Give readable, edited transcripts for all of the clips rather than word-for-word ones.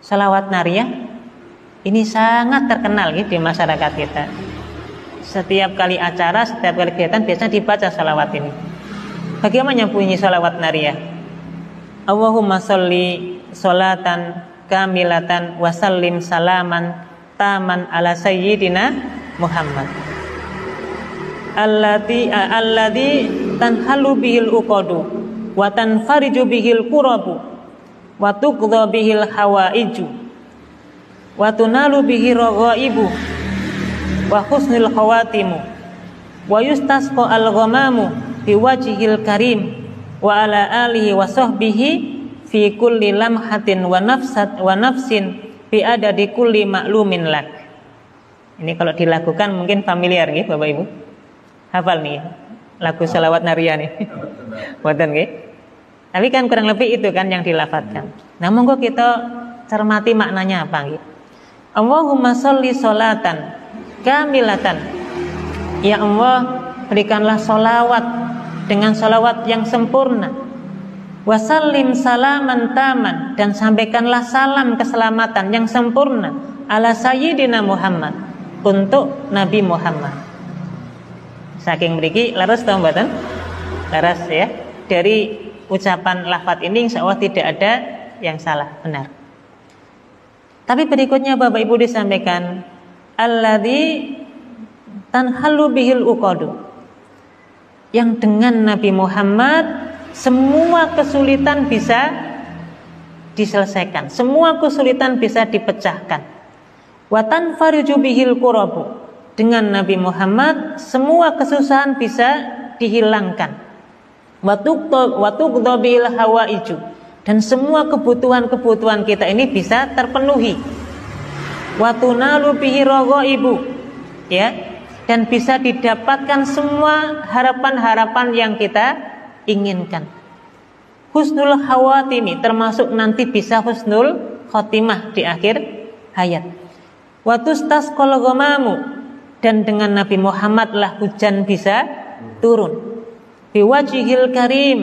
Sholawat nariyah ini sangat terkenal gitu di masyarakat kita. Setiap kali acara, setiap kali kegiatan biasanya dibaca sholawat ini. Bagaimana bunyi sholawat nariyah? Allahumma sholli sholatan kamilatan wa sallim salaman taman ala sayyidina Muhammad alladzi tanhalu bihil uqadu wa tanfariju bihil kurabu wa tuqdha bihil hawaiju wa tunalu bihi raghaibu wa husnul khawatimu wa yustasqa al-ghamamu biwajhil karim wa ala alihi wa sahbihi fi kulli lamhatin wa nafsin bi adadi kulli ma'lumin lak. Ini kalau dilakukan mungkin familiar nggih Bapak Ibu. Hafal nih lagu sholawat nariyah nih. Boten nggih. Tapi kan kurang lebih itu kan yang dilafadzkan. Nah, monggo kita cermati maknanya apa nggih. Allahumma sholli sholatan kamilatan. Ya Allah, berikanlah sholawat dengan sholawat yang sempurna. Wasallim salaman taman, dan sampaikanlah salam keselamatan yang sempurna ala sayyidina Muhammad, untuk Nabi Muhammad. Saking mriki laras ta mboten? Laras ya. Dari ucapan lafaz ini insyaallah tidak ada yang salah, benar. Tapi berikutnya Bapak Ibu disampaikan alladzi tanhalu bihil uqadu, yang dengan Nabi Muhammad semua kesulitan bisa diselesaikan, semua kesulitan bisa dipecahkan. Wa tanfariju bihil kurabu, dengan Nabi Muhammad semua kesusahan bisa dihilangkan. Wa tuqdha bihil hawaiju, dan semua kebutuhan-kebutuhan kita ini bisa terpenuhi. Wa tunalu bihi raghaibu, ya, dan bisa didapatkan semua harapan-harapan yang kita inginkan. Husnul khawatimi, termasuk nanti bisa husnul khotimah di akhir hayat. Wa tustasqal ghamamu, dan dengan Nabi Muhammad lah hujan bisa turun. Biwajhil karim,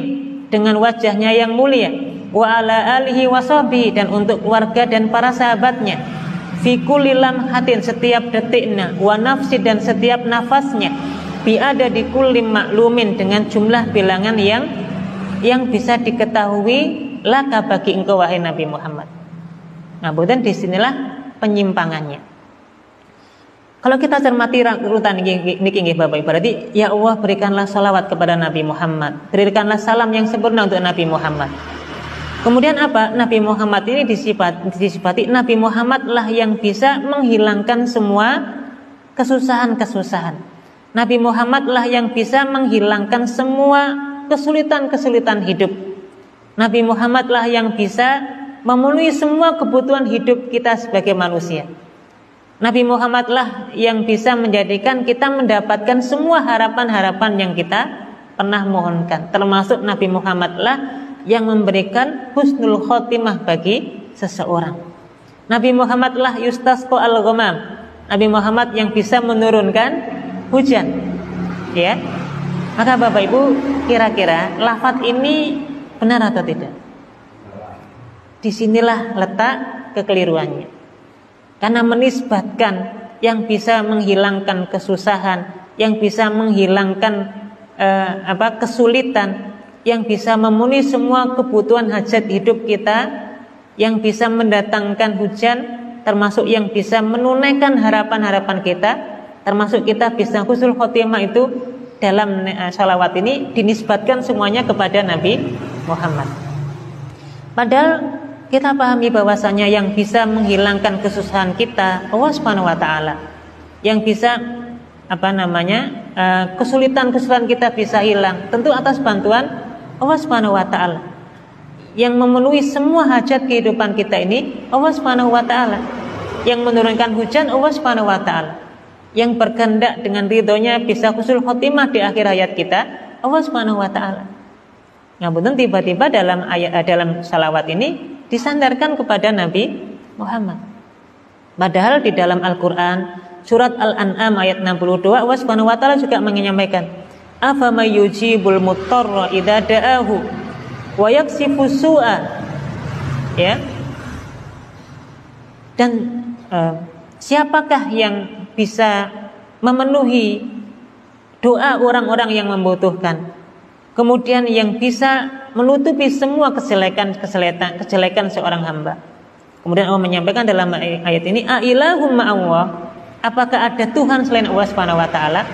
dengan wajahnya yang mulia. Wa ala alihi wa sahbihi, dan untuk keluarga dan para sahabatnya. Fi kulli lamhatin, setiap detiknya. Wa nafsi, dan setiap nafasnya. Bi ada di kulli maklumin, dengan jumlah bilangan yang bisa diketahui laka bagi engkau wahai Nabi Muhammad. Nah, kemudian disinilah penyimpangannya. Kalau kita cermati urutan niki nggih Bapak Ibu, berarti ya Allah berikanlah salawat kepada Nabi Muhammad, berikanlah salam yang sempurna untuk Nabi Muhammad. Kemudian apa? Nabi Muhammad ini disifati Nabi Muhammad lah yang bisa menghilangkan semua kesusahan-kesusahan. Nabi Muhammad lah yang bisa menghilangkan semua kesulitan-kesulitan hidup. Nabi Muhammad lah yang bisa memenuhi semua kebutuhan hidup kita sebagai manusia. Nabi Muhammad lah yang bisa menjadikan kita mendapatkan semua harapan-harapan yang kita pernah mohonkan. Termasuk Nabi Muhammad lah yang memberikan husnul khotimah bagi seseorang. Nabi Muhammad lah yustasqa al-ghamam. Nabi Muhammad yang bisa menurunkan hujan, ya. Maka Bapak Ibu, kira-kira lafaz ini benar atau tidak? Disinilah letak kekeliruannya. Karena menisbatkan yang bisa menghilangkan kesusahan, yang bisa menghilangkan kesulitan, yang bisa memenuhi semua kebutuhan hajat hidup kita, yang bisa mendatangkan hujan, termasuk yang bisa menunaikan harapan-harapan kita, termasuk kita bisa husnul khotimah, itu dalam sholawat ini dinisbatkan semuanya kepada Nabi Muhammad. Padahal kita pahami bahwasanya yang bisa menghilangkan kesusahan kita Allah Subhanahu wa taala. Yang bisa kesulitan-kesulitan kita bisa hilang tentu atas bantuan Allah Subhanahu wa taala. Yang memenuhi semua hajat kehidupan kita ini Allah Subhanahu wa taala. Yang menurunkan hujan Allah Subhanahu wa taala. Yang berkehendak dengan ridhonya bisa husnul khotimah di akhir hayat kita Allah Subhanahu wa taala. Namun tiba-tiba dalam salawat ini disandarkan kepada Nabi Muhammad. Padahal di dalam Al-Qur'an surat Al-An'am ayat 62 Allah Subhanahu wa taala juga menyampaikan, "Afamay yujibul muttarra idza da'ahu wa yaksifu su'a." Ya. Dan siapakah yang bisa memenuhi doa orang-orang yang membutuhkan, kemudian yang bisa menutupi semua kejelekan seorang hamba. Kemudian Allah menyampaikan dalam ayat ini, Ailahum ma'allah, apakah ada Tuhan selain Allah Subhanahu wa taala?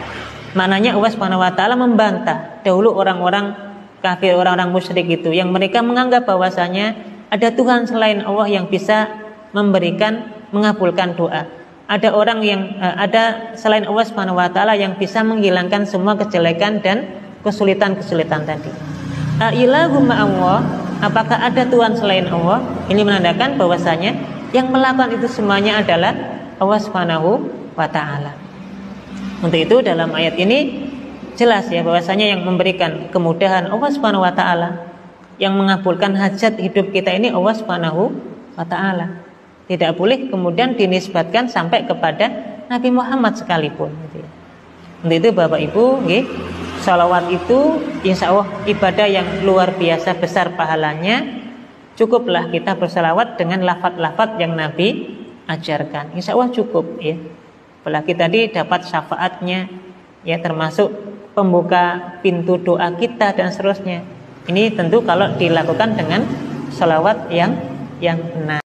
Maknanya Allah Subhanahu wa taala membantah dahulu orang-orang kafir, orang-orang musyrik itu yang mereka menganggap bahwasanya ada Tuhan selain Allah yang bisa memberikan, mengabulkan doa. Ada orang yang ada selain Allah Subhanahu wa taala yang bisa menghilangkan semua kejelekan dan kesulitan-kesulitan tadi. Ailahum ma'allah, apakah ada Tuhan selain Allah? Ini menandakan bahwasanya yang melakukan itu semuanya adalah Allah Subhanahu wa taala. Untuk itu dalam ayat ini jelas ya bahwasanya yang memberikan kemudahan Allah Subhanahu wa taala, yang mengabulkan hajat hidup kita ini Allah Subhanahu wa taala. Tidak boleh kemudian dinisbatkan sampai kepada Nabi Muhammad sekalipun gitu ya. Untuk itu Bapak Ibu, nggih, salawat itu insya Allah ibadah yang luar biasa besar pahalanya. Cukuplah kita bersalawat dengan lafaz-lafaz yang Nabi ajarkan. Insya Allah cukup ya. Apalagi tadi dapat syafaatnya ya, termasuk pembuka pintu doa kita dan seterusnya. Ini tentu kalau dilakukan dengan salawat yang benar.